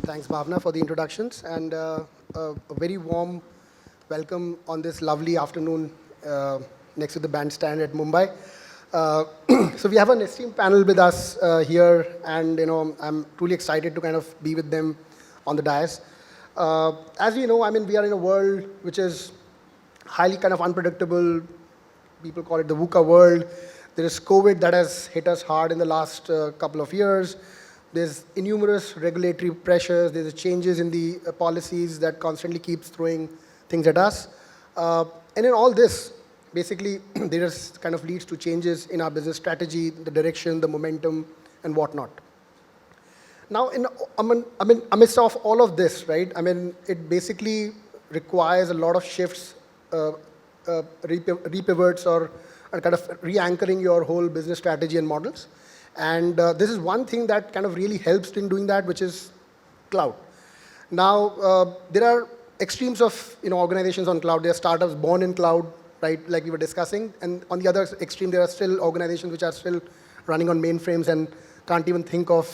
Thanks, Bhavna, for the introductions and a very warm welcome on this lovely afternoon next to the bandstand at Mumbai. Uh, so we have an esteemed panel with us here, and I'm truly excited to kind of be with them on the dais. As we know, I mean, we are in a world which is highly kind of unpredictable. People call it the VUCA world. There is COVID that has hit us hard in the last couple of years. There's innumerous regulatory pressures. There's changes in the policies that constantly keeps throwing things at us. And in all this, basically, there is kind of leads to changes in our business strategy, the direction, the momentum, and whatnot. Now, amidst of all of this, right? I mean, it basically requires a lot of shifts, repivots, or kind of re-anchoring your whole business strategy and models. And this is one thing that kind of really helps in doing that, which is cloud. Now, there are extremes of organizations on cloud. There are startups born in cloud, right, like we were discussing. And on the other extreme, there are still organizations which are still running on mainframes and can't even think of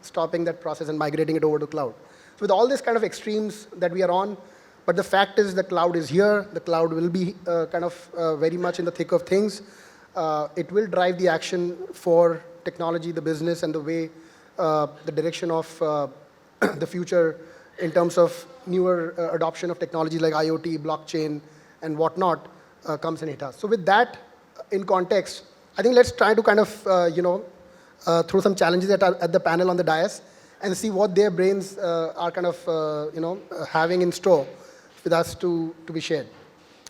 stopping that process and migrating it over to cloud. So with all these kind of extremes that we are on, but the fact is the cloud is here. The cloud will be kind of very much in the thick of things. It will drive the action for technology, the business, and the way, the direction of the future in terms of newer adoption of technology like IoT, blockchain, and whatnot comes in us. So with that in context, I think let's try to kind of, throw some challenges at the panel on the dais and see what their brains are kind of, having in store with us to be shared.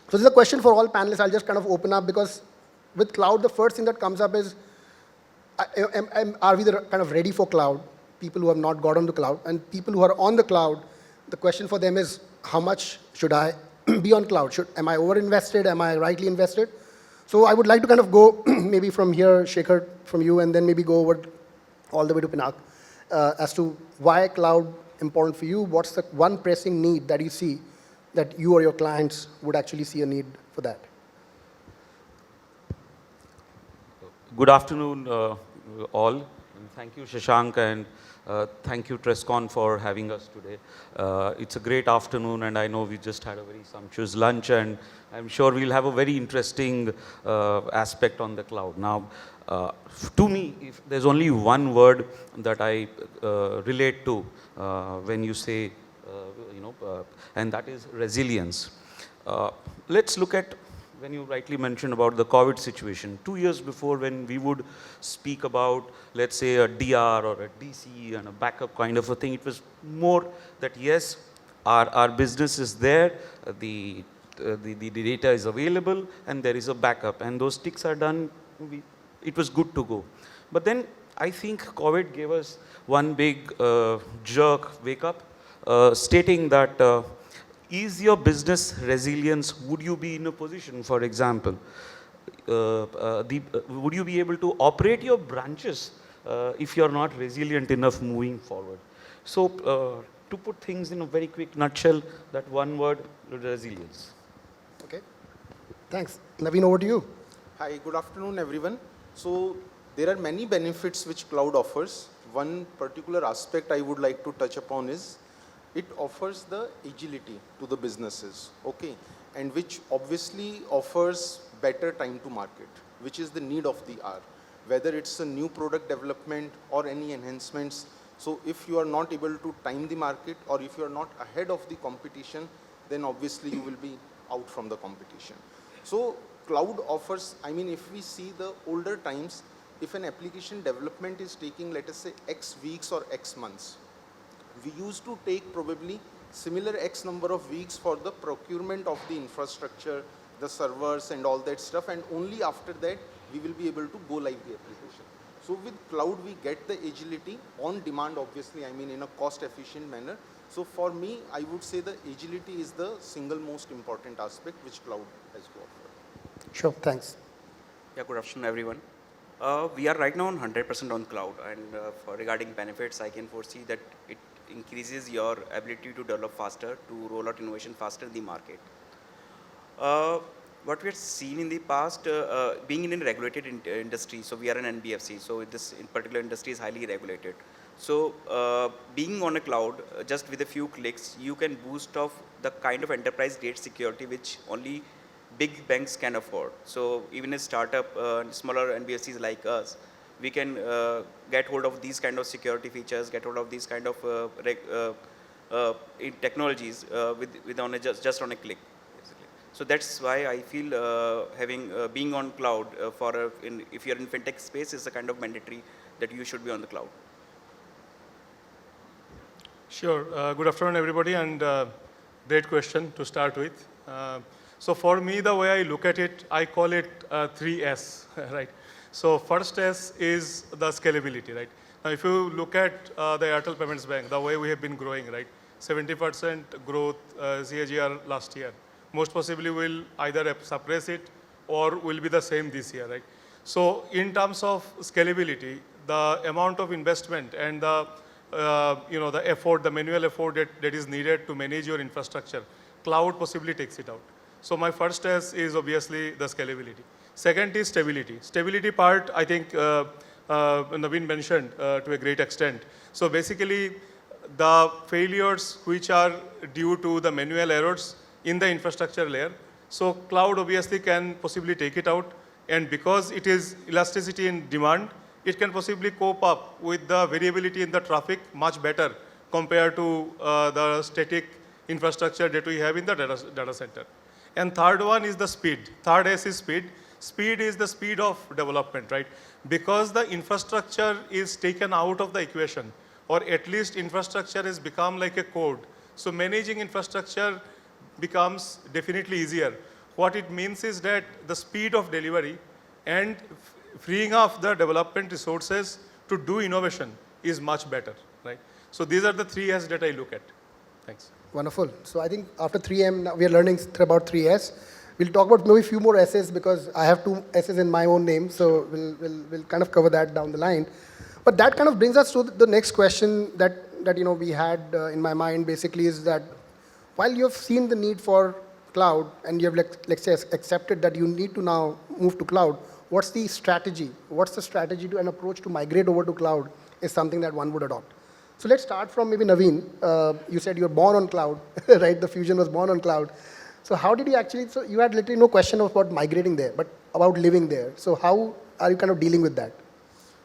So this is a question for all panelists. I'll just kind of open up because with cloud, the first thing that comes up is, are we kind of ready for cloud? People who have not got on the cloud, and people who are on the cloud, the question for them is, how much should I be on cloud? Am I over-invested? Am I rightly invested? So I would like to kind of go maybe from here, Shekhar, from you, and then maybe go over all the way to Pinak as to why cloud important for you. What's the one pressing need that you see that you or your clients would actually see a need for that? Good afternoon, all. And thank you, Shashank, and thank you, Trescon, for having us today. It's a great afternoon, and I know we just had a very sumptuous lunch, and I'm sure we'll have a very interesting aspect on the cloud. Now, to me, if there's only one word that I relate to when you say, and that is resilience. Let's look at when you rightly mentioned about the COVID situation. 2 years before, when we would speak about, let's say, a DR or a DC and a backup kind of a thing, it was more that, yes, our business is there, the data is available, and there is a backup, and those ticks are done, it was good to go. But then I think COVID gave us one big jerk, wake up, stating that is your business resilience, would you be in a position, for example, would you be able to operate your branches if you're not resilient enough moving forward? So to put things in a very quick nutshell, that one word, resilience. Okay, thanks. Naveen, over to you. Hi, good afternoon, everyone. So there are many benefits which cloud offers. One particular aspect I would like to touch upon is it offers the agility to the businesses, okay, and which obviously offers better time to market, which is the need of the hour, whether it's a new product development or any enhancements. So if you are not able to time the market, or if you are not ahead of the competition, then obviously you will be out from the competition. So cloud offers, I mean, if we see the older times, if an application development is taking, let us say, X weeks or X months, we used to take probably similar X number of weeks for the procurement of the infrastructure, the servers and all that stuff, and only after that we will be able to go live the application. So with cloud we get the agility on demand, obviously, I mean in a cost efficient manner. So for me, I would say the agility is the single most important aspect which cloud has to offer. Sure, thanks. Yeah, good afternoon, everyone. We are right now on 100% on cloud, and for regarding benefits, I can foresee that it increases your ability to develop faster, to roll out innovation faster in the market. What we have seen in the past, being in a regulated industry, so we are an NBFC, so this in particular industry is highly regulated. So being on a cloud, just with a few clicks, you can boost off the kind of enterprise-grade security which only big banks can afford. So even a startup, smaller NBFCs like us, we can get hold of these kind of security features, get hold of these kind of technologies with on a just on a click. Basically. So that's why I feel having being on cloud if you're in fintech space is a kind of mandatory that you should be on the cloud. Sure. Good afternoon, everybody, and great question to start with. So for me, the way I look at it, I call it 3S, right? So first S is the scalability, right? Now, if you look at the Airtel Payments Bank, the way we have been growing, right? 70% growth CAGR last year. Most possibly will either suppress it or will be the same this year, right? So in terms of scalability, the amount of investment and the the effort, the manual effort that is needed to manage your infrastructure, cloud possibly takes it out. So my first test is obviously the scalability. Second is stability. Stability part, I think Naveen mentioned to a great extent. So basically, the failures which are due to the manual errors in the infrastructure layer, so cloud obviously can possibly take it out. And because it is elasticity in demand, it can possibly cope up with the variability in the traffic much better compared to the static infrastructure that we have in the data center. And third one is the speed. Third S is speed. Speed is the speed of development, right? Because the infrastructure is taken out of the equation, or at least infrastructure has become like a code. So managing infrastructure becomes definitely easier. What it means is that the speed of delivery and freeing up the development resources to do innovation is much better, right? So these are the 3S that I look at. Thanks. Wonderful. So I think after 3M, now we are learning about 3S. We'll talk about maybe a few more S's because I have 2 S's in my own name. So we'll kind of cover that down the line. But that kind of brings us to the next question that we had in my mind basically is that while you have seen the need for cloud and you have let's say accepted that you need to now move to cloud, what's the strategy? What's the strategy to an approach to migrate over to cloud is something that one would adopt. So let's start from maybe Naveen. You said you're born on cloud, right? The Fusion was born on cloud. So how did you actually, so you had literally no question about migrating there, but about living there. So how are you kind of dealing with that?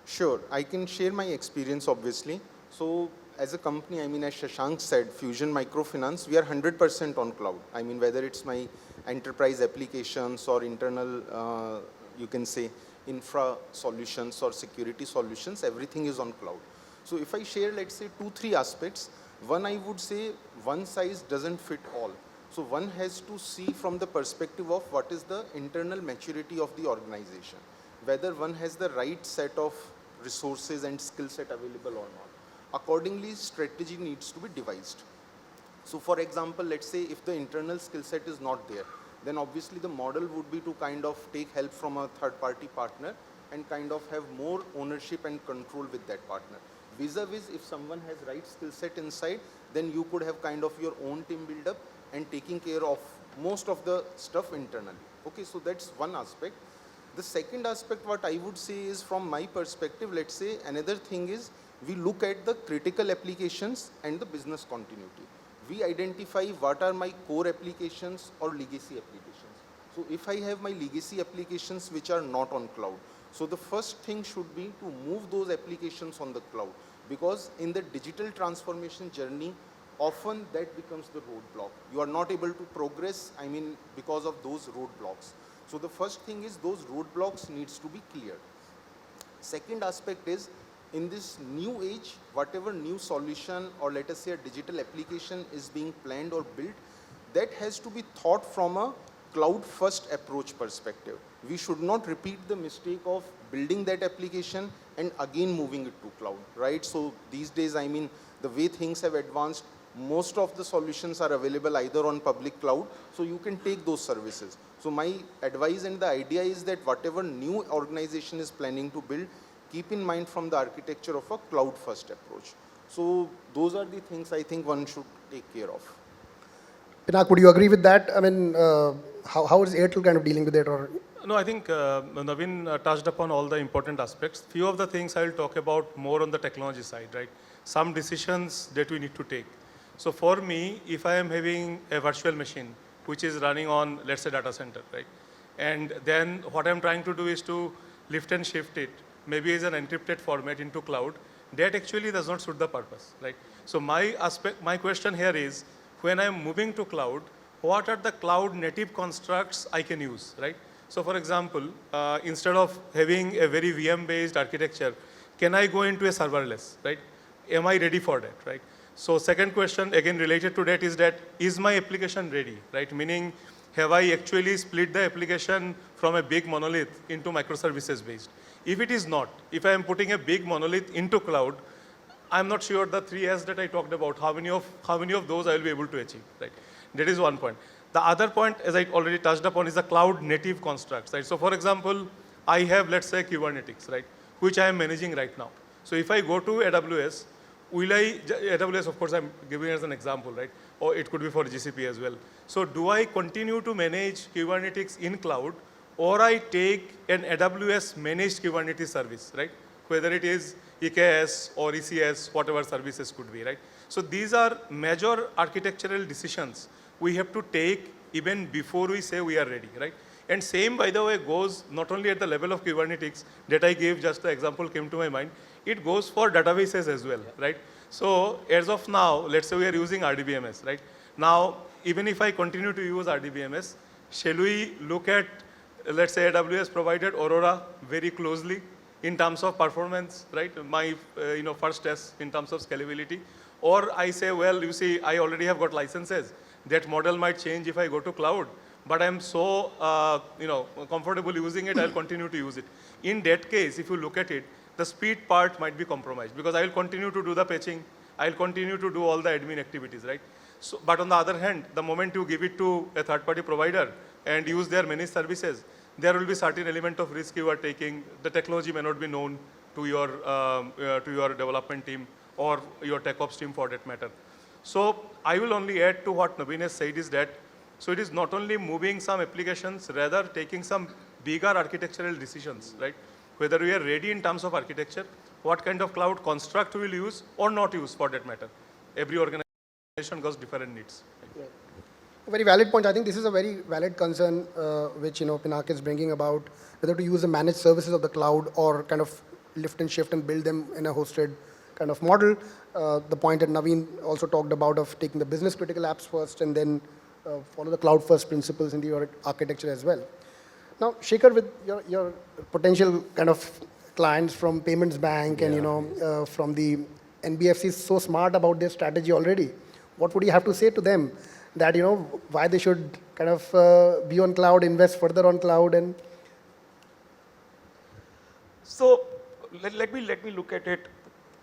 Sure, I can share my experience obviously. So as a company, I mean, as Shashank said, Fusion Microfinance, we are 100% on cloud. I mean, whether it's my enterprise applications or internal, you can say, infra solutions or security solutions, everything is on cloud. So if I share, let's say, 2-3 aspects, one, I would say one size doesn't fit all. So one has to see from the perspective of what is the internal maturity of the organization, whether one has the right set of resources and skill set available or not. Accordingly, strategy needs to be devised. So for example, let's say if the internal skill set is not there, then obviously the model would be to kind of take help from a third-party partner and kind of have more ownership and control with that partner. Vis-a-vis, if someone has right skill set inside, then you could have kind of your own team build up and taking care of most of the stuff internally. Okay, so that's one aspect. The second aspect, what I would say is from my perspective, let's say another thing is we look at the critical applications and the business continuity. We identify what are my core applications or legacy applications. So if I have my legacy applications which are not on cloud, so the first thing should be to move those applications on the cloud, because in the digital transformation journey, often that becomes the roadblock. You are not able to progress, I mean, because of those roadblocks. So the first thing is those roadblocks needs to be cleared. Second aspect is, in this new age, whatever new solution or let us say a digital application is being planned or built, that has to be thought from a cloud first approach perspective. We should not repeat the mistake of building that application and again moving it to cloud, right? So these days, I mean, the way things have advanced, most of the solutions are available either on public cloud, so you can take those services. So my advice and the idea is that whatever new organization is planning to build, keep in mind from the architecture of a cloud first approach. So those are the things I think one should take care of. Pinak, would you agree with that? I mean, how is Airtel kind of dealing with it? Or No, I think Naveen touched upon all the important aspects. Few of the things I'll talk about more on the technology side, right? Some decisions that we need to take. So for me, if I am having a virtual machine which is running on, let's say, data center, right? And then what I'm trying to do is to lift and shift it, maybe as an encrypted format into cloud, that actually does not suit the purpose, right? So my question here is, when I'm moving to cloud, what are the cloud native constructs I can use, right? So for example, instead of having a very VM-based architecture, can I go into a serverless, right? Am I ready for that, right? So second question, again related to that, is my application ready, right? Meaning, have I actually split the application from a big monolith into microservices based? If it is not, if I am putting a big monolith into cloud, I'm not sure the 3S that I talked about, how many of those I will be able to achieve, right? That is one point. The other point, as I already touched upon, is the cloud native constructs, right? So for example, I have, let's say, Kubernetes, right? Which I am managing right now. So if I go to AWS, AWS, of course, I'm giving as an example, right? Or it could be for GCP as well. So do I continue to manage Kubernetes in cloud, or I take an AWS managed Kubernetes service, right? Whether it is EKS or ECS, whatever services could be, right? So these are major architectural decisions we have to take even before we say we are ready, right? And same, by the way, goes not only at the level of Kubernetes that I gave, just the example came to my mind, it goes for databases as well, right? So as of now, let's say we are using RDBMS, right? Now, even if I continue to use RDBMS, shall we look at, let's say, AWS provided Aurora very closely in terms of performance, right? My first test in terms of scalability. Or I say, well, you see, I already have got licenses. That model might change if I go to cloud, but I'm so comfortable using it, I'll continue to use it. In that case, if you look at it, the speed part might be compromised because I'll continue to do the patching, I'll continue to do all the admin activities, right? So, but on the other hand, the moment you give it to a third-party provider and use their managed services, there will be certain element of risk you are taking. The technology may not be known to your development team or your tech ops team for that matter. So I will only add to what Naveen has said is that, so it is not only moving some applications, rather taking some bigger architectural decisions, right? Whether we are ready in terms of architecture, what kind of cloud construct we will use or not use for that matter. Every organization has different needs. Yeah. A very valid point. I think this is a very valid concern which Pinak is bringing about, whether to use the managed services of the cloud or kind of lift and shift and build them in a hosted kind of model. The point that Naveen also talked about of taking the business critical apps first and then follow the cloud first principles in the architecture as well. Now, Shekhar, with your potential kind of clients from Payments Bank and from the NBFCs so smart about their strategy already, what would you have to say to them that why they should kind of be on cloud, invest further on cloud? And so let me look at it.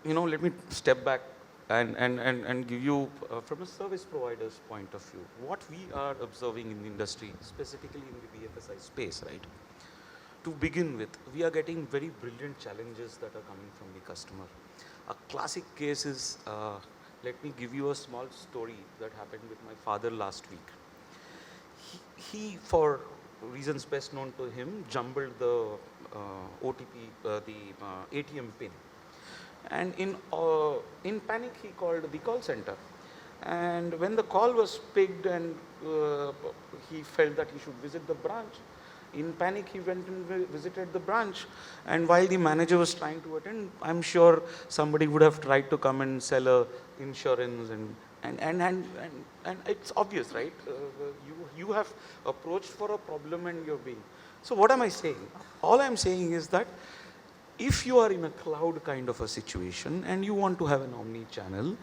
Let me step back and give you from a service provider's point of view what we are observing in the industry, specifically in the BFSI space, right? To begin with, we are getting very brilliant challenges that are coming from the customer. A classic case is, let me give you a small story that happened with my father last week. He for reasons best known to him, jumbled the OTP, the ATM pin. And in panic, he called the call center. And when the call was picked and he felt that he should visit the branch, in panic, he went and visited the branch. And while the manager was trying to attend, I'm sure somebody would have tried to come and sell a insurance and it's obvious, right? You have approached for a problem and you're being. So what am I saying? All I'm saying is that if you are in a cloud kind of a situation and you want to have an omni-channel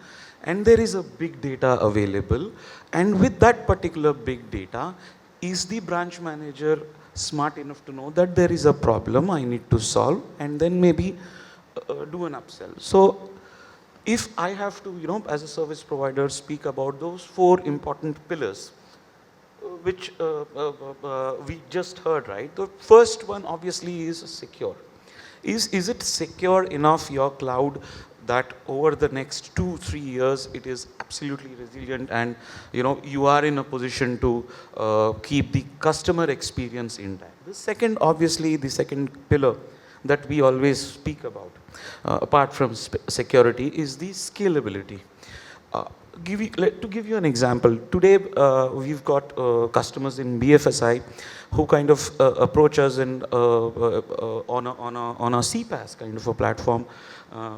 and there is a big data available, and with that particular big data, is the branch manager smart enough to know that there is a problem I need to solve and then maybe do an upsell? So if I have to, as a service provider, speak about those 4 important pillars, which we just heard, right? The first one obviously is secure. Is it secure enough, your cloud, that over the next 2-3 years, it is absolutely resilient, and you are in a position to keep the customer experience intact. Obviously, the second pillar that we always speak about, apart from security, is the scalability. To give you an example, today we've got customers in BFSI who kind of approach us on a CPaaS kind of a platform,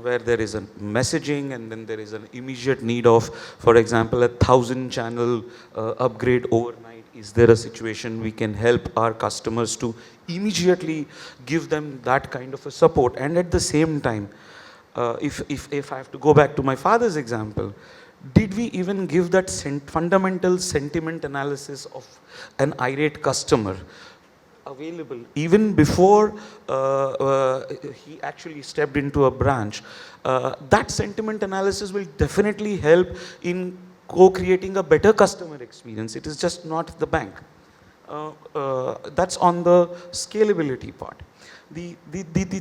where there is a messaging and then there is an immediate need of, for example, 1,000 channel upgrade overnight. Is there a situation we can help our customers to immediately give them that kind of a support? And at the same time, if I have to go back to my father's example, did we even give that fundamental sentiment analysis of an irate customer available even before he actually stepped into a branch? That sentiment analysis will definitely help in co-creating a better customer experience. It is just not the bank. That's on the scalability part. The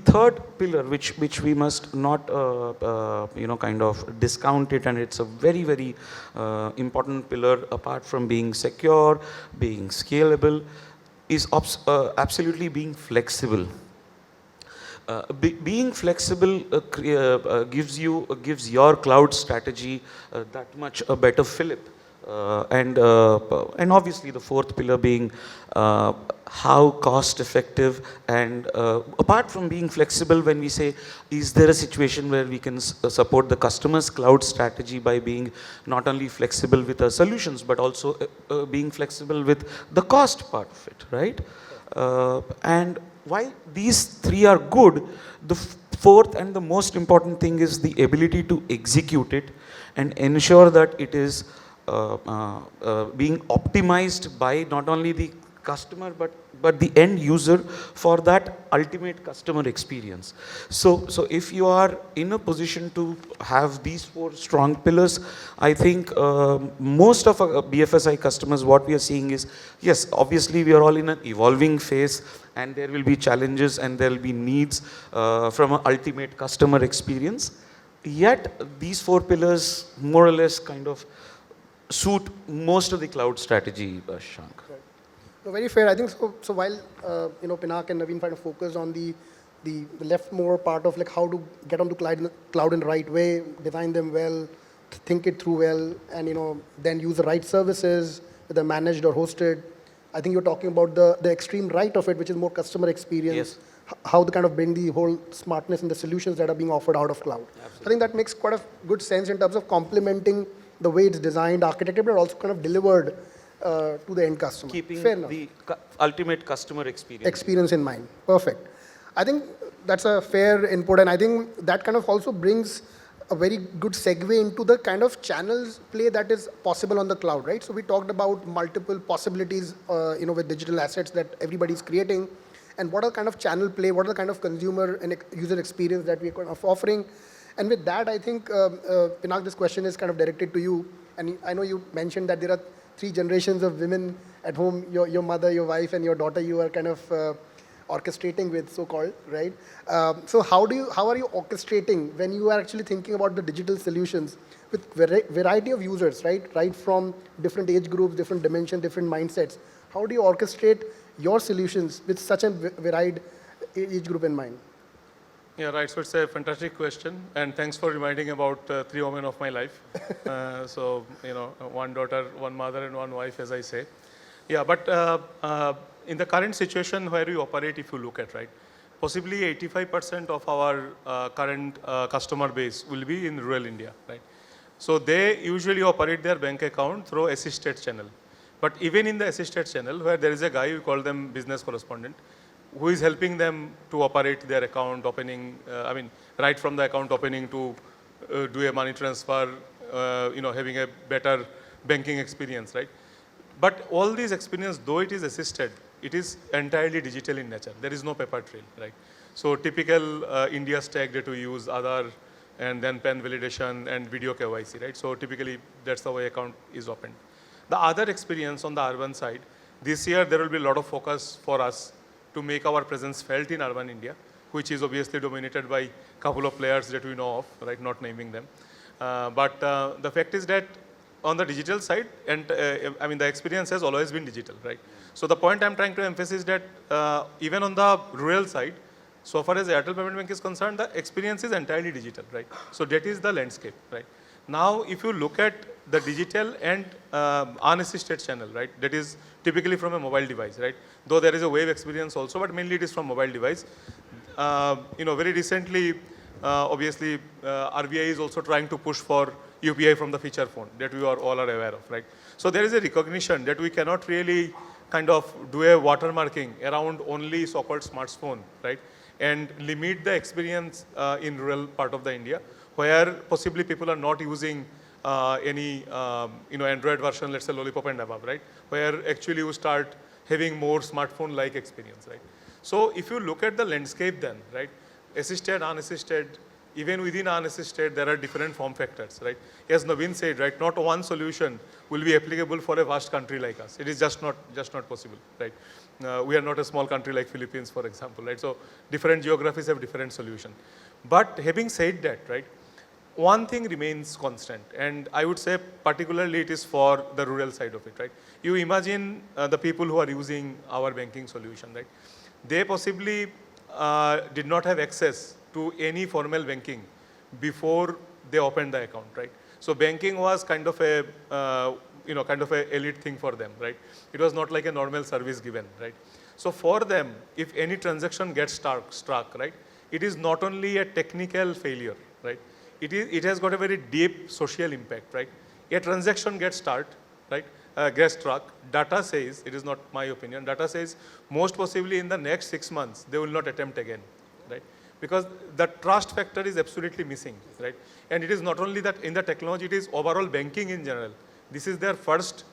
third pillar, which we must not kind of discount it, and it's a very, very important pillar apart from being secure, being scalable, is absolutely being flexible. Being flexible gives your cloud strategy that much a better fillip. And obviously the fourth pillar being how cost effective, and apart from being flexible, when we say, is there a situation where we can support the customer's cloud strategy by being not only flexible with our solutions, but also being flexible with the cost part of it, right? And while these three are good, the fourth and the most important thing is the ability to execute it and ensure that it is being optimized by not only the customer but the end user for that ultimate customer experience. So if you are in a position to have these four strong pillars, I think most of our BFSI customers, what we are seeing is, yes, obviously we are all in an evolving phase, and there will be challenges and there will be needs from an ultimate customer experience. Yet these four pillars more or less kind of suit most of the cloud strategy, Shank. Right. No, very fair. I think so. So while Pinak and Naveen kind of focused on the left more part of like how to get onto cloud in the right way, design them well, think it through well, and then use the right services, whether managed or hosted. I think you're talking about the extreme right of it, which is more customer experience. Yes. How to kind of bring the whole smartness in the solutions that are being offered out of cloud. Absolutely. I think that makes quite a good sense in terms of complementing the way it's designed, architected, but also kind of delivered to the end customer. Keeping Fair enough. the ultimate customer experience. Experience in mind. Perfect. I think that's a fair input, and I think that kind of also brings a very good segue into the kind of channels play that is possible on the cloud, right? So we talked about multiple possibilities, with digital assets that everybody's creating, and what are kind of channel play, what are the kind of consumer and user experience that we're kind of offering. And with that, I think, Pinak, this question is kind of directed to you. And I know you mentioned that there are 3 generations of women at home, your mother, your wife, and your daughter you are kind of orchestrating with, so-called, right? So how are you orchestrating when you are actually thinking about the digital solutions with variety of users, right? Right from different age groups, different dimensions, different mindsets. How do you orchestrate your solutions with such a varied age group in mind? Yeah, right. So it's a fantastic question, and thanks for reminding about 3 women of my life. So 1 daughter, 1 mother, and 1 wife, as I say. Yeah, but in the current situation where we operate, if you look at, right, possibly 85% of our current customer base will be in rural India, right? So they usually operate their bank account through assisted channel. But even in the assisted channel, where there is a guy, we call them business correspondent, who is helping them to operate their account opening, right from the account opening to do a money transfer, having a better banking experience, right? But all these experience, though it is assisted, it is entirely digital in nature. There is no paper trail, right? So typical India stack that we use, Aadhaar, and then PAN validation and video KYC, right? So typically, that's the way account is opened. The other experience on the urban side, this year there will be a lot of focus for us to make our presence felt in urban India. which is obviously dominated by a couple of players that we know of, right, not naming them. But the fact is that on the digital side, and I mean, the experience has always been digital, right? So the point I'm trying to emphasize is that even on the rural side, so far as Airtel Payment Bank is concerned, the experience is entirely digital, right? So that is the landscape, right? Now, if you look at the digital and unassisted channel, right, that is typically from a mobile device, right? Though there is a wave experience also, but mainly it is from mobile device. Very recently, obviously, RBI is also trying to push for UPI from the feature phone that we all are aware of, right? So there is a recognition that we cannot really kind of do a watermarking around only so-called smartphone, right? And limit the experience in rural part of the India, where possibly people are not using any Android version, let's say Lollipop and above, right? Where actually you start having more smartphone-like experience, right? So if you look at the landscape then, right? Assisted, unassisted, even within unassisted, there are different form factors, right? As Naveen said, right, not one solution will be applicable for a vast country like us. It is just not possible, right? We are not a small country like Philippines, for example, right? So different geographies have different solution. But having said that, right, one thing remains constant, and I would say particularly it is for the rural side of it, right? You imagine the people who are using our banking solution, right? They possibly did not have access to any formal banking before they opened the account, right? So banking was kind of a kind of a elite thing for them, right? It was not like a normal service given, right? So for them, if any transaction gets struck, right, it is not only a technical failure, right? It has got a very deep social impact, right? A transaction gets struck, data says, it is not my opinion, data says most possibly in the next 6 months, they will not attempt again, right? Because the trust factor is absolutely missing, right? And it is not only that in the technology, it is overall banking in general. This is their first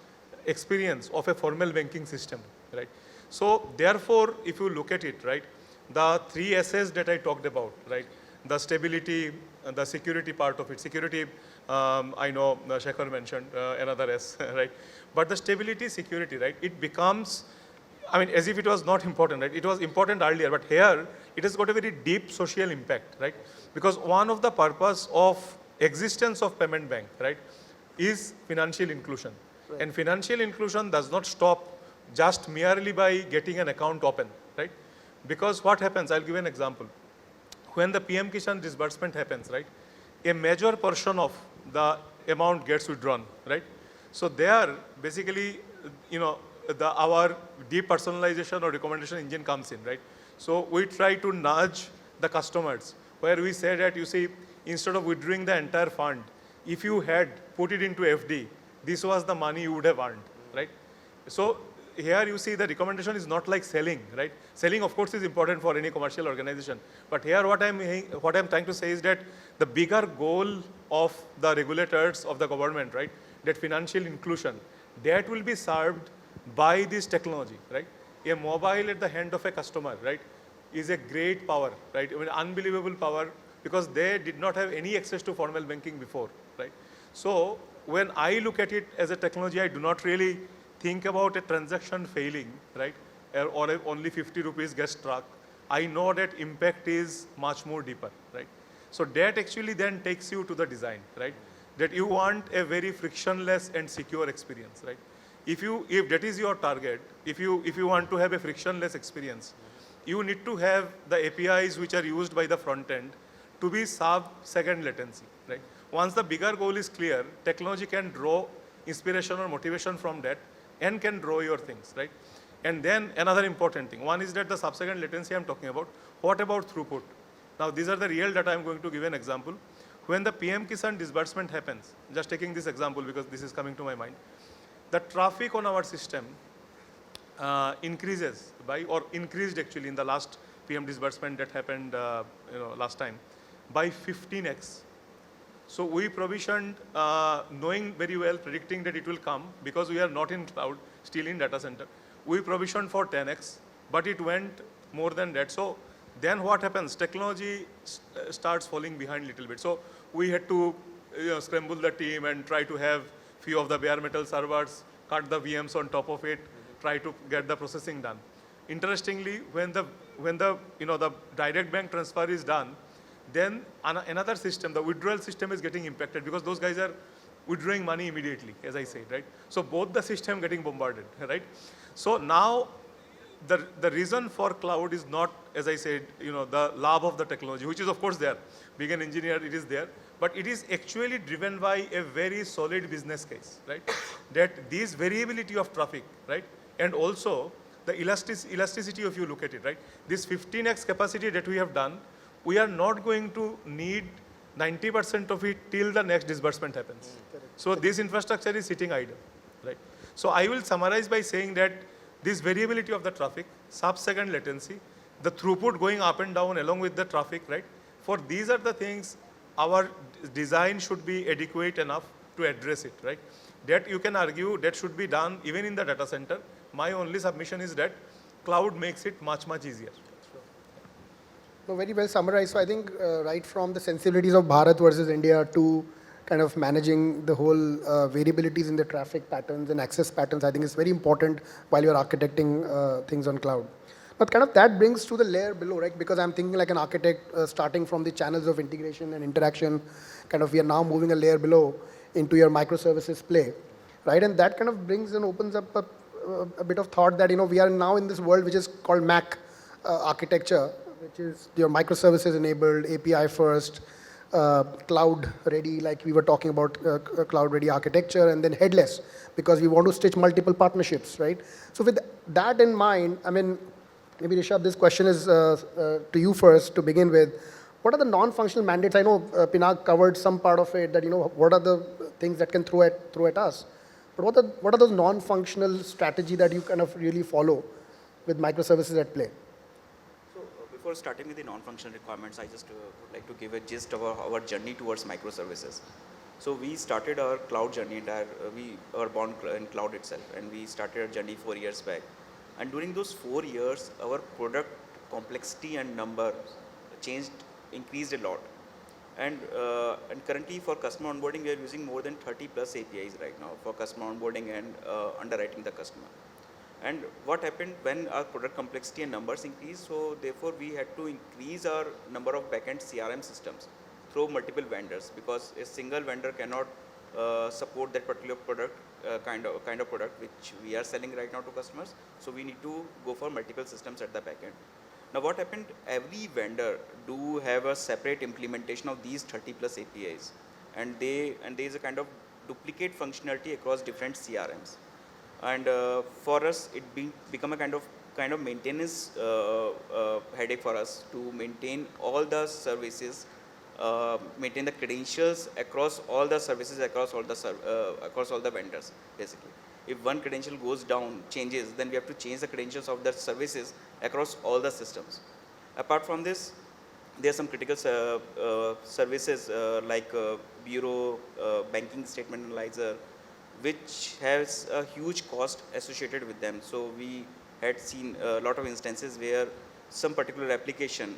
experience of a formal banking system, right? So therefore, if you look at it, right, the 3 S's that I talked about, right, the stability, the security part of it, security, I know Shekhar mentioned another S, right? But the stability, security, right, it becomes, I mean, as if it was not important, right? It was important earlier, but here it has got a very deep social impact, right? Because one of the purpose of existence of payment bank, right, is financial inclusion. Right. And financial inclusion does not stop just merely by getting an account open, right? Because what happens, I'll give you an example. When the PM Kishan disbursement happens, right, a major portion of the amount gets withdrawn, right? So there, basically, our depersonalization or recommendation engine comes in, right? So we try to nudge the customers, where we say that, you see, instead of withdrawing the entire fund, if you had put it into FD, this was the money you would have earned, right? So here you see the recommendation is not like selling, right? Selling, of course, is important for any commercial organization. But here what I'm trying to say is that the bigger goal of the regulators of the government, right, that financial inclusion, that will be served by this technology, right? A mobile at the hand of a customer, right, is a great power, right? I mean, unbelievable power, because they did not have any access to formal banking before, right? So when I look at it as a technology, I do not really think about a transaction failing, right? Or only 50 rupees gets struck. I know that impact is much more deeper, right? So that actually then takes you to the design, right? That you want a very frictionless and secure experience, right? If that is your target, if you want to have a frictionless experience, you need to have the APIs which are used by the front end to be sub-second latency, right? Once the bigger goal is clear, technology can draw inspiration or motivation from that and can draw your things, right? And then another important thing, one is that the sub-second latency I'm talking about. What about throughput? Now these are the real data. I'm going to give an example. When the PM Kisan disbursement happens, just taking this example because this is coming to my mind, the traffic on our system increases by, or increased actually in the last PM disbursement that happened last time, by 15x. So we provisioned, knowing very well, predicting that it will come, because we are not in cloud, still in data center. We provisioned for 10x, but it went more than that. So then what happens? Technology starts falling behind a little bit. So we had to scramble the team and try to have few of the bare metal servers, cut the VMs on top of it, try to get the processing done. Interestingly, when the when the the direct bank transfer is done, then another system, the withdrawal system, is getting impacted because those guys are withdrawing money immediately, as I said, right? So both the system getting bombarded, right? So now the reason for cloud is not, as I said, the love of the technology, which is of course there. Being an engineer, it is there, but it is actually driven by a very solid business case, right? That this variability of traffic, right, and also the elasticity, if you look at it, right, this 15x capacity that we have done, we are not going to need 90% of it till the next disbursement happens. So this infrastructure is sitting idle, right? So I will summarize by saying that this variability of the traffic, sub-second latency, the throughput going up and down along with the traffic, right? For these are the things our design should be adequate enough to address it, right? That you can argue that should be done even in the data center. My only submission is that cloud makes it much, much easier. No, very well summarized. So I think right from the sensibilities of Bharat versus India to kind of managing the whole variabilities in the traffic patterns and access patterns, I think is very important while you're architecting things on cloud. But kind of that brings to the layer below, right? Because I'm thinking like an architect starting from the channels of integration and interaction, kind of we are now moving a layer below into your microservices play, right? And that kind of brings and opens up a bit of thought that, we are now in this world which is called Mac architecture, which is your microservices enabled, API first, cloud ready, like we were talking about cloud ready architecture, and then headless, because we want to stitch multiple partnerships, right? So with that in mind, I mean, maybe Rishabh, this question is to you first to begin with. What are the non-functional mandates? I know Pinag covered some part of it, that, what are the things that can throw at us? But what are those non-functional strategy that you kind of really follow with microservices at play? Before starting with the non-functional requirements, I just would like to give a gist of our journey towards microservices. So we started our cloud journey, we are born in cloud itself, and we started our journey 4 years back. And during those 4 years, our product complexity and number increased a lot. And currently for customer onboarding, we are using more than 30 plus APIs right now for customer onboarding and underwriting the customer. And what happened when our product complexity and numbers increased, so therefore we had to increase our number of backend CRM systems through multiple vendors, because a single vendor cannot support that particular product, kind of product which we are selling right now to customers. So we need to go for multiple systems at the backend. Now what happened, every vendor do have a separate implementation of these 30 plus APIs, and there is a kind of duplicate functionality across different CRMs. And for us, it become a kind of maintenance headache for us to maintain all the services, maintain the credentials across all the services, across all the vendors, basically. If one credential goes down, changes, then we have to change the credentials of the services across all the systems. Apart from this, there are some critical services like bureau, banking statement analyzer, which has a huge cost associated with them. So we had seen a lot of instances where some particular application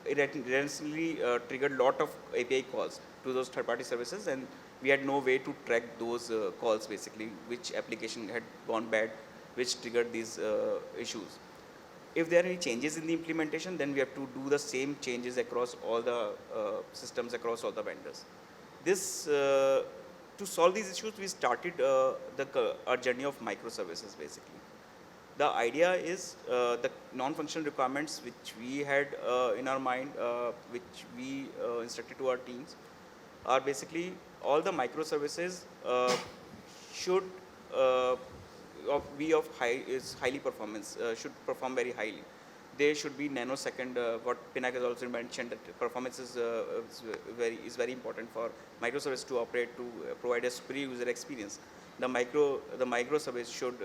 it recently triggered a lot of API calls to those third-party services, and we had no way to track those calls, basically, which application had gone bad, which triggered these issues. If there are any changes in the implementation, then we have to do the same changes across all the systems, across all the vendors. To solve these issues, we started our journey of microservices, basically. The idea is the non-functional requirements which we had in our mind, which we instructed to our teams, are basically all the microservices should be of highly performance, should perform very highly. They should be nanosecond. What Pinag has also mentioned, that performance is very important for microservice to operate, to provide a superior user experience. The microservice should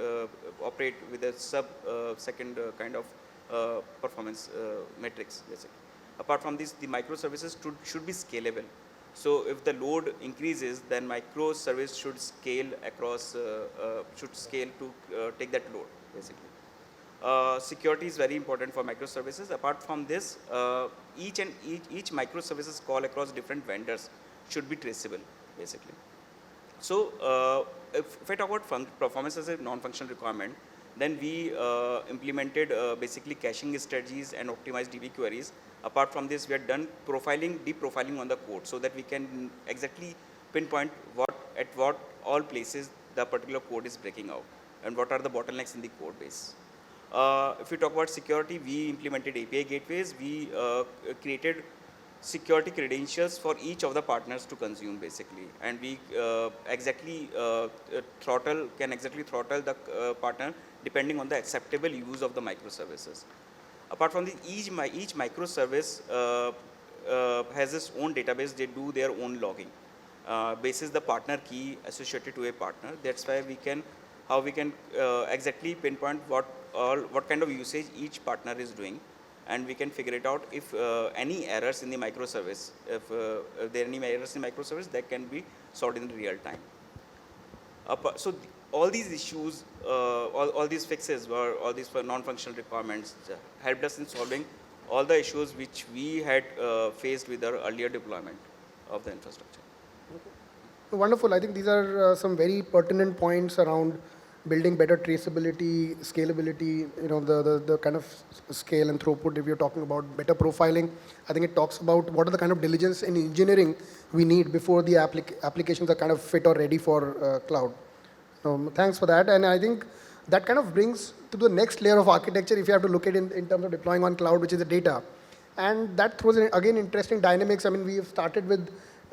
operate with a sub-second kind of performance metrics, basically. Apart from this, the microservices should be scalable. So if the load increases, then microservice should scale across, should scale to take that load, basically. Security is very important for microservices. Apart from this, each microservices call across different vendors should be traceable, basically. So if I talk about performance as a non-functional requirement, Then we implemented basically caching strategies and optimized DB queries. Apart from this, we have done profiling, deep profiling on the code so that we can exactly pinpoint at what all places the particular code is breaking out and what are the bottlenecks in the code base. If we talk about security, we implemented API gateways. We created security credentials for each of the partners to consume basically, and we can exactly throttle the partner depending on the acceptable use of the microservices. Apart from this, each microservice has its own database. They do their own logging basis the partner key associated to a partner. That's why we can exactly pinpoint what kind of usage each partner is doing, and we can figure it out if any errors in the microservice, if there are any errors in microservice, that can be solved in real time. All these issues, all these fixes, or all these non-functional requirements helped us in solving all the issues which we had faced with our earlier deployment of the infrastructure. Wonderful. I think these are some very pertinent points around building better traceability, scalability, the kind of scale and throughput. If you're talking about better profiling, I think it talks about what are the kind of diligence in engineering we need before the applications are kind of fit or ready for cloud. Thanks for that. And I think that kind of brings to the next layer of architecture if you have to look at it in terms of deploying on cloud, which is the data. And that throws in, again, interesting dynamics. I mean, we have started with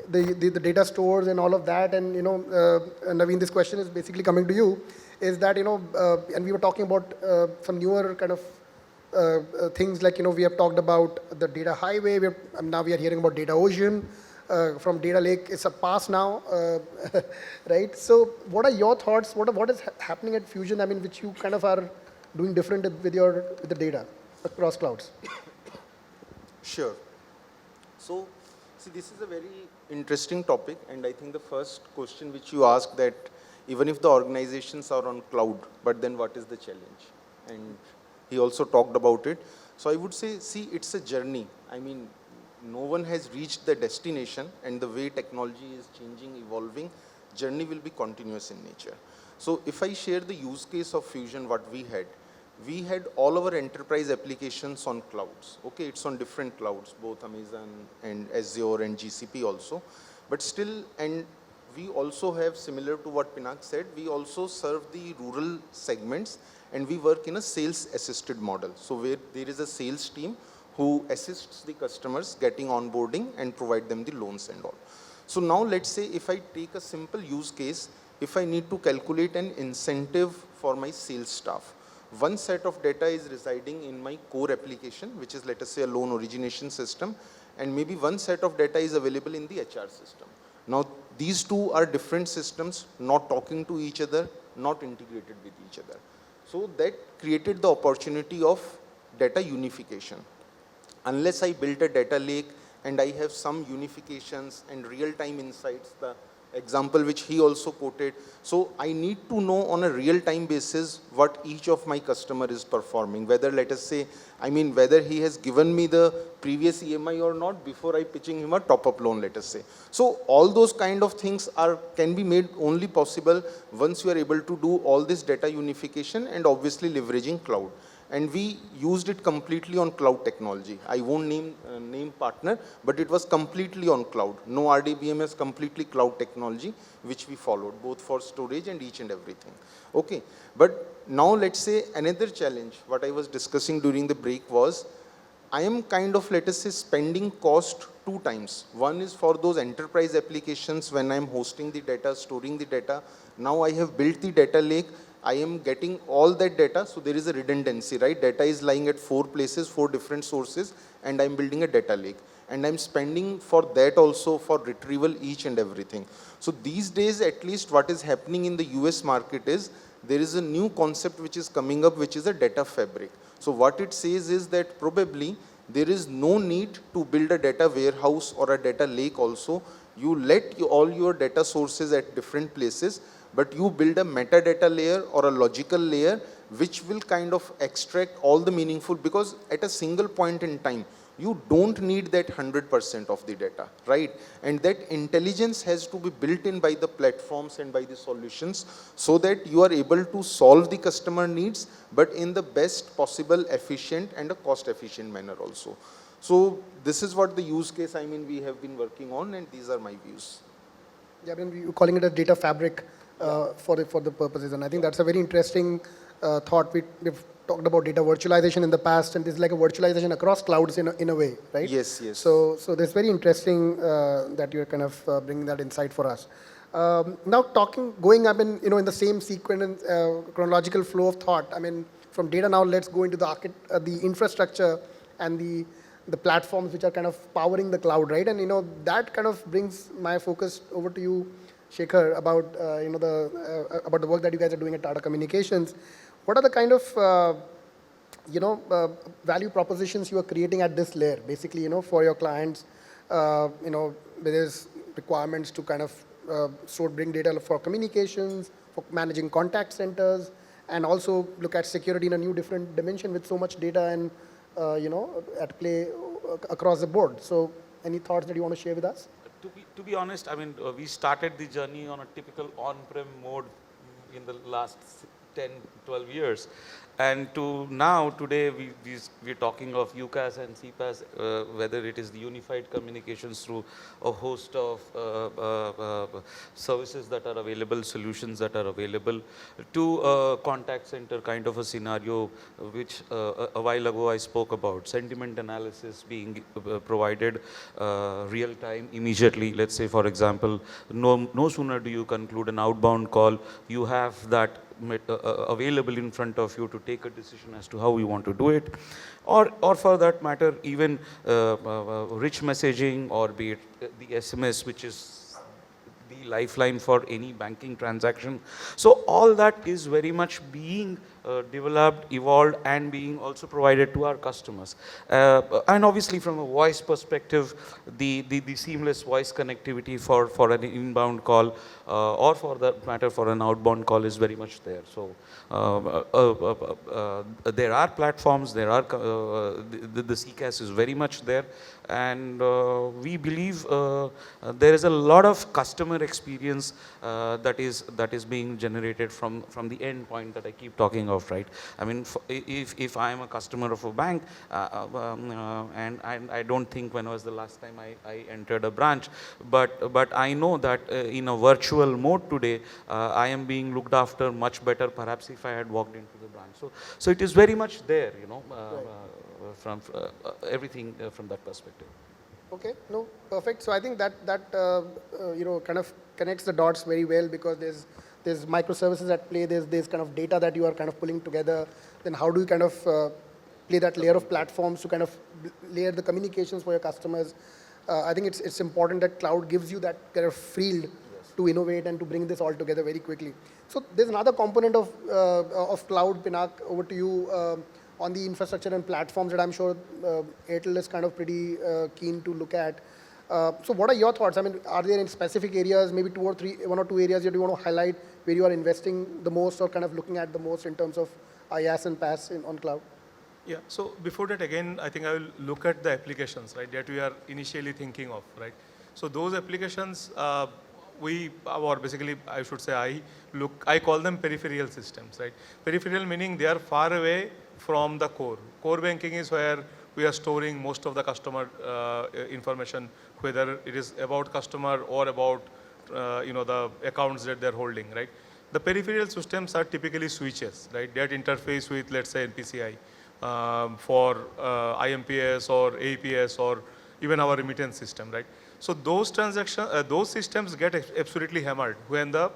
the data stores and all of that. And, Naveen, this question is basically coming to you, is that, and we were talking about some newer kind of things like, we have talked about the data highway. Now we are hearing about data ocean. From data lake, it's a pass now, right? So what are your thoughts? What is happening at Fusion, I mean, which you kind of are doing different with the data across clouds? Sure. So, see, this is a very interesting topic, and I think the first question which you asked, that even if the organizations are on cloud, but then what is the challenge? And he also talked about it. So I would say, see, it's a journey. I mean, no one has reached the destination, and the way technology is changing, evolving, journey will be continuous in nature. So if I share the use case of Fusion, what we had all our enterprise applications on clouds. Okay, it's on different clouds, both Amazon and Azure and GCP also. But still, and we also have, similar to what Pinak said, we also serve the rural segments, and we work in a sales assisted model. So where there is a sales team who assists the customers getting onboarding and provide them the loans and all. So now let's say if I take a simple use case, if I need to calculate an incentive for my sales staff, one set of data is residing in my core application, which is, let us say, a loan origination system, and maybe one set of data is available in the HR system. Now these two are different systems, not talking to each other, not integrated with each other. So that created the opportunity of data unification. Unless I built a data lake and I have some unifications and real-time insights, the example which he also quoted. So I need to know on a real-time basis what each of my customer is performing, whether, let us say, I mean, whether he has given me the previous EMI or not before I pitching him a top-up loan, let us say. So all those kind of things can be made only possible once you are able to do all this data unification and obviously leveraging cloud. And we used it completely on cloud technology. I won't name partner, but it was completely on cloud. No RDBMS, completely cloud technology, which we followed, both for storage and each and everything. Okay, but now let's say another challenge, what I was discussing during the break was, I am kind of, let us say, spending cost two times. One is for those enterprise applications when I'm hosting the data, storing the data. Now I have built the data lake. I am getting all that data, so there is a redundancy, right? Data is lying at 4 places, 4 different sources, and I'm building a data lake. And I'm spending for that also for retrieval each and everything. So these days, at least what is happening in the US market is, there is a new concept which is coming up, which is a data fabric. So what it says is that probably there is no need to build a data warehouse or a data lake also. You let all your data sources at different places, but you build a metadata layer or a logical layer which will kind of extract all the meaningful, because at a single point in time, you don't need that 100% of the data, right? And that intelligence has to be built in by the platforms and by the solutions so that you are able to solve the customer needs, but in the best possible, efficient and a cost-efficient manner also. So this is what the use case, I mean, we have been working on, and these are my views. Yeah, I mean, you're calling it a data fabric for the purposes, and I think that's a very interesting thought. We've talked about data virtualization in the past, and this is like a virtualization across clouds in a way, right? Yes, yes. So that's very interesting that you're kind of bringing that insight for us. Now going up in the same sequence and chronological flow of thought. I mean, from data now, let's go into the infrastructure and the platforms which are kind of powering the cloud, right? And that kind of brings my focus over to you, Shekhar, about about the work that you guys are doing at Tata Communications. What are the kind of value propositions you are creating at this layer, basically, for your clients? There's requirements to kind of bring data for communications, for managing contact centers, and also look at security in a new different dimension with so much data and at play across the board. So any thoughts that you want to share with us? To be honest, I mean, we started the journey on a typical on-prem mode in the last 10, 12 years. And to now, today, we're talking of UCaaS and CPaaS, whether it is the unified communications through a host of services that are available, solutions that are available, to a contact center kind of a scenario, which a while ago I spoke about, sentiment analysis being provided real time, immediately. Let's say, for example, no sooner do you conclude an outbound call, you have that available in front of you to take a decision as to how you want to do it, or for that matter, even rich messaging, or be it the SMS, which is the lifeline for any banking transaction. So all that is very much being developed, evolved, and being also provided to our customers. And obviously, from a voice perspective, the seamless voice connectivity for an inbound call, or for that matter for an outbound call, is very much there. So there are platforms, there are the CCaaS is very much there, and we believe there is a lot of customer experience that is being generated from the end point that I keep talking of, right? I mean, if I am a customer of a bank, and I don't think when was the last time I entered a branch, but I know that in a virtual mode today, I am being looked after much better, perhaps if I had walked into the branch. So it is very much there, from everything from that perspective. Okay, no, perfect. So I think that kind of connects the dots very well, because there's microservices at play. There's kind of data that you are kind of pulling together. Then how do you kind of play that layer of platforms to kind of layer the communications for your customers? I think it's important that cloud gives you that kind of field to innovate and to bring this all together very quickly. So there's another component of cloud, Pinak, over to you, on the infrastructure and platforms that I'm sure Airtel is kind of pretty keen to look at. So what are your thoughts? I mean, are there in specific areas, maybe one or two areas that you want to highlight where you are investing the most, or kind of looking at the most in terms of IaaS and PaaS on cloud? Yeah, so before that, again, I think I will look at the applications, right, that we are initially thinking of, right? So those applications, or basically, I should say, I call them peripheral systems, right? Peripheral meaning they are far away from the core. Core banking is where we are storing most of the customer information, whether it is about customer or about the accounts that they're holding, right? The peripheral systems are typically switches, right? That interface with, let's say, NPCI for IMPS or APS or even our remittance system, right? So those those systems get absolutely hammered when the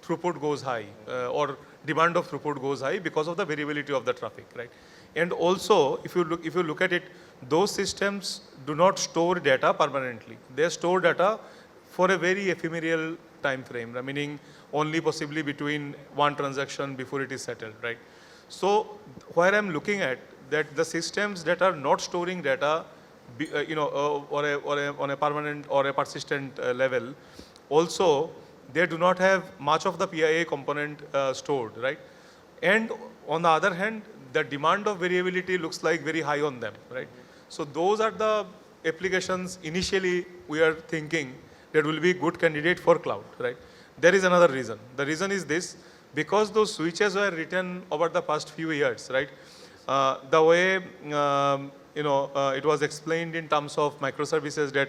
throughput goes high or demand of throughput goes high because of the variability of the traffic, right? And also, if you look at it, those systems do not store data permanently. They store data for a very ephemeral time frame, meaning only possibly between one transaction before it is settled, right? So where I'm looking at that the systems that are not storing data, on a permanent or a persistent level, also they do not have much of the PIA component stored, right? And on the other hand, the demand of variability looks like very high on them, right? So those are the applications initially we are thinking that will be good candidate for cloud, right? There is another reason. The reason is this, because those switches were written over the past few years, right? The way it was explained in terms of microservices, that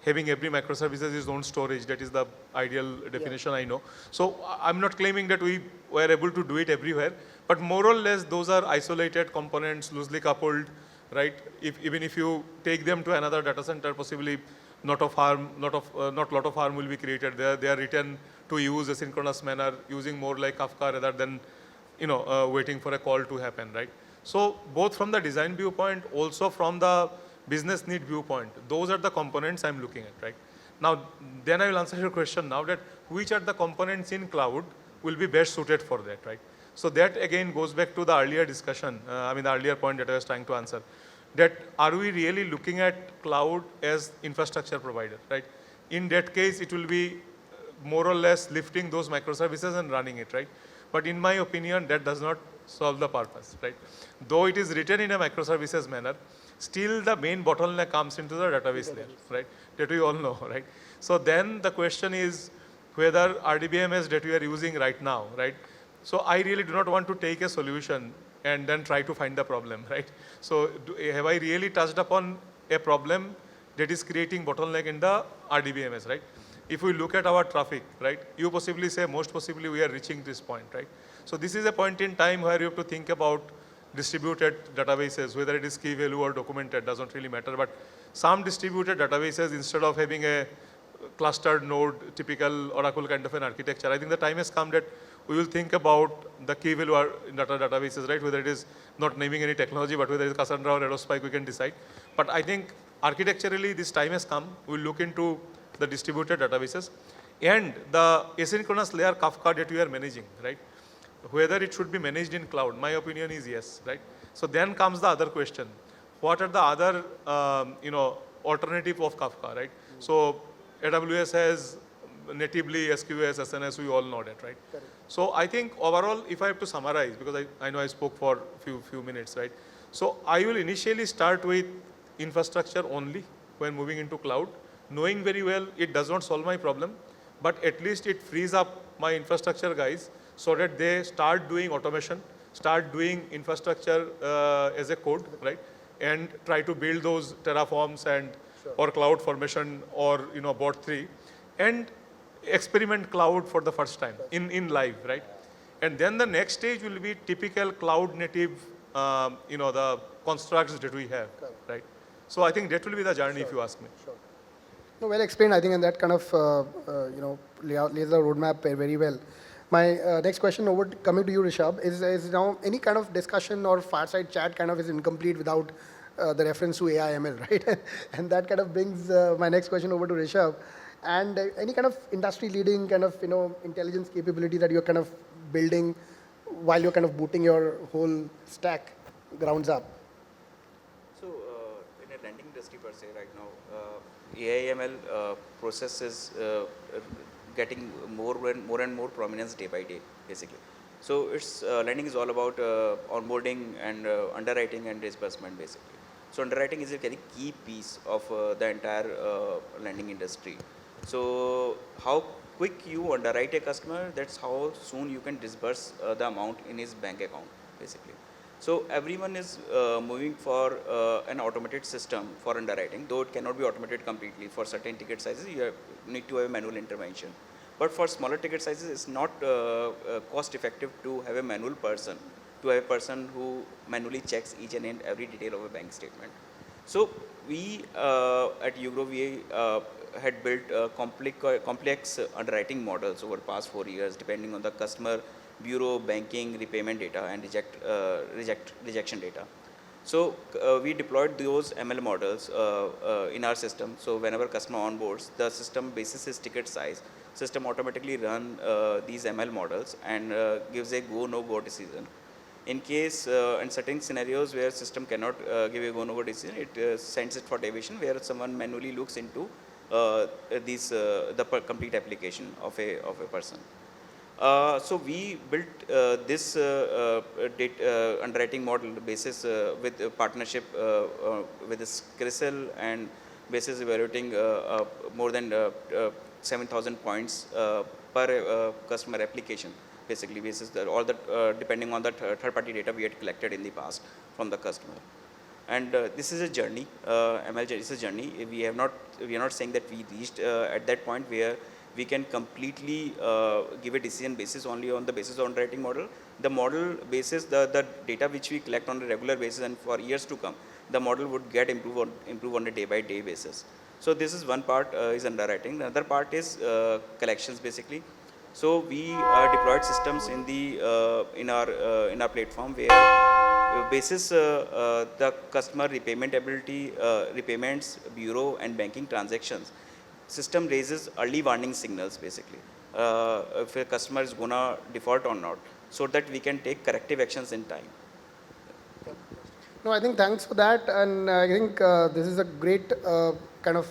having every microservices its own storage, that is the ideal definition I know. So I'm not claiming that we were able to do it everywhere, but more or less those are isolated components, loosely coupled, right? Even if you take them to another data center, possibly not lot of harm will be created there. They are written to use asynchronous manner, using more like Kafka rather than waiting for a call to happen, right? So both from the design viewpoint, also from the business need viewpoint, those are the components I'm looking at, right? Now, then I will answer your question now, that which are the components in cloud will be best suited for that, right? So that again goes back to the earlier discussion, the earlier point that I was trying to answer, that are we really looking at cloud as infrastructure provider, right? In that case, it will be more or less lifting those microservices and running it, right? But in my opinion, that does not solve the purpose, right? Though it is written in a microservices manner, still the main bottleneck comes into the database layer, right? That we all know, right? So then the question is whether RDBMS that we are using right now, right? So I really do not want to take a solution and then try to find the problem, right? So have I really touched upon a problem that is creating bottleneck in the RDBMS, right? If we look at our traffic, right, you possibly say most possibly we are reaching this point, right? So this is a point in time where you have to think about distributed databases, whether it is key value or documented, doesn't really matter. But some distributed databases, instead of having a clustered node, typical Oracle kind of an architecture, I think the time has come that we will think about the key value databases, right? Whether it is not naming any technology, but whether it is Cassandra or Aerospike, we can decide. But I think architecturally, this time has come. We'll look into the distributed databases and the asynchronous layer Kafka that we are managing, right? Whether it should be managed in cloud, my opinion is yes, right? So then comes the other question. What are the other, alternative of Kafka, right? So AWS has natively SQS, SNS, we all know that, right? Correct. So I think overall, if I have to summarize, because I know I spoke for few minutes, right? So I will initially start with infrastructure only when moving into cloud, knowing very well it does not solve my problem, but at least it frees up my infrastructure guys so that they start doing automation, start doing infrastructure as a code, right? And try to build those Terraforms and or cloud formation or bot 3 and experiment cloud for the first time in live, right? And then the next stage will be typical cloud native, the constructs that we have, right? So I think that will be the journey if you ask me. Sure. No, well explained, I think, and that kind of, lays the roadmap very well. My next question coming to you, Rishabh, is now any kind of discussion or fireside chat kind of is incomplete without the reference to AI ML, right? And that kind of brings my next question over to Rishabh. And any kind of industry leading kind of, intelligence capability that you're kind of building while you're kind of booting your whole stack grounds up. So in a lending industry per se right now, AI/ML process is getting more and more prominence day by day, basically. So it's lending is all about onboarding and underwriting and disbursement, basically. So underwriting is a very key piece of the entire lending industry. So how quick you underwrite a customer, that's how soon you can disburse the amount in his bank account, basically. So everyone is moving for an automated system for underwriting, though it cannot be automated completely. For certain ticket sizes, you need to have manual intervention. But for smaller ticket sizes, it's not cost effective to have a manual person, to have a person who manually checks each and every detail of a bank statement. So we at Ugro, we had built complex underwriting models over the past 4 years, depending on the customer bureau, banking, repayment data, and rejection data. So we deployed those ML models in our system. So whenever customer onboards, the system basis his ticket size, system automatically run these ML models and gives a go, no go decision. In case in certain scenarios where system cannot give a go, no go decision, it sends it for deviation where someone manually looks into the complete application of a person. So we built this underwriting model basis with a partnership with this CRISIL and basis evaluating more than 7,000 points per customer application. Basically, basis all the depending on the third-party data we had collected in the past from the customer. And this is a journey. ML is a journey. We are not saying that we reached at that point where we can completely give a decision basis only on the basis of underwriting model. The model basis, the data which we collect on a regular basis and for years to come, the model would get improve on a day-by-day basis. So this is one part is underwriting. The other part is collections basically. So we deployed systems in the in our platform where basis the customer repayment ability, repayments, bureau and banking transactions, system raises early warning signals basically if a customer is gonna default or not, so that we can take corrective actions in time. No, I think thanks for that, and I think this is a great kind of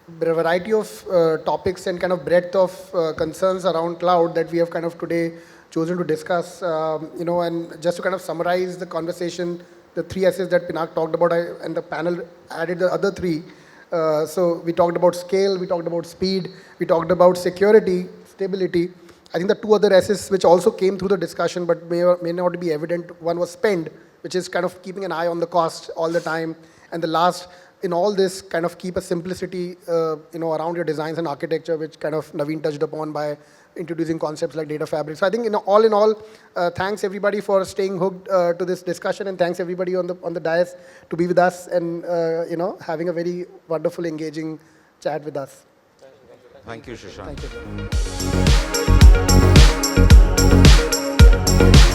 variety of topics and kind of breadth of concerns around cloud that we have kind of today chosen to discuss. And just to kind of summarize the conversation, the 3 S's that Pinak talked about, and the panel added the other 3. So we talked about scale, we talked about speed, we talked about security, stability. I think the 2 other S's which also came through the discussion but may not be evident, one was spend, which is kind of keeping an eye on the cost all the time. And the last, in all this, kind of keep a simplicity around your designs and architecture, which kind of Naveen touched upon by introducing concepts like data fabric. So I think all in all, thanks everybody for staying hooked to this discussion, and thanks everybody on the dais to be with us and having a very wonderful, engaging chat with us. Thank you, Shashank. Thank you.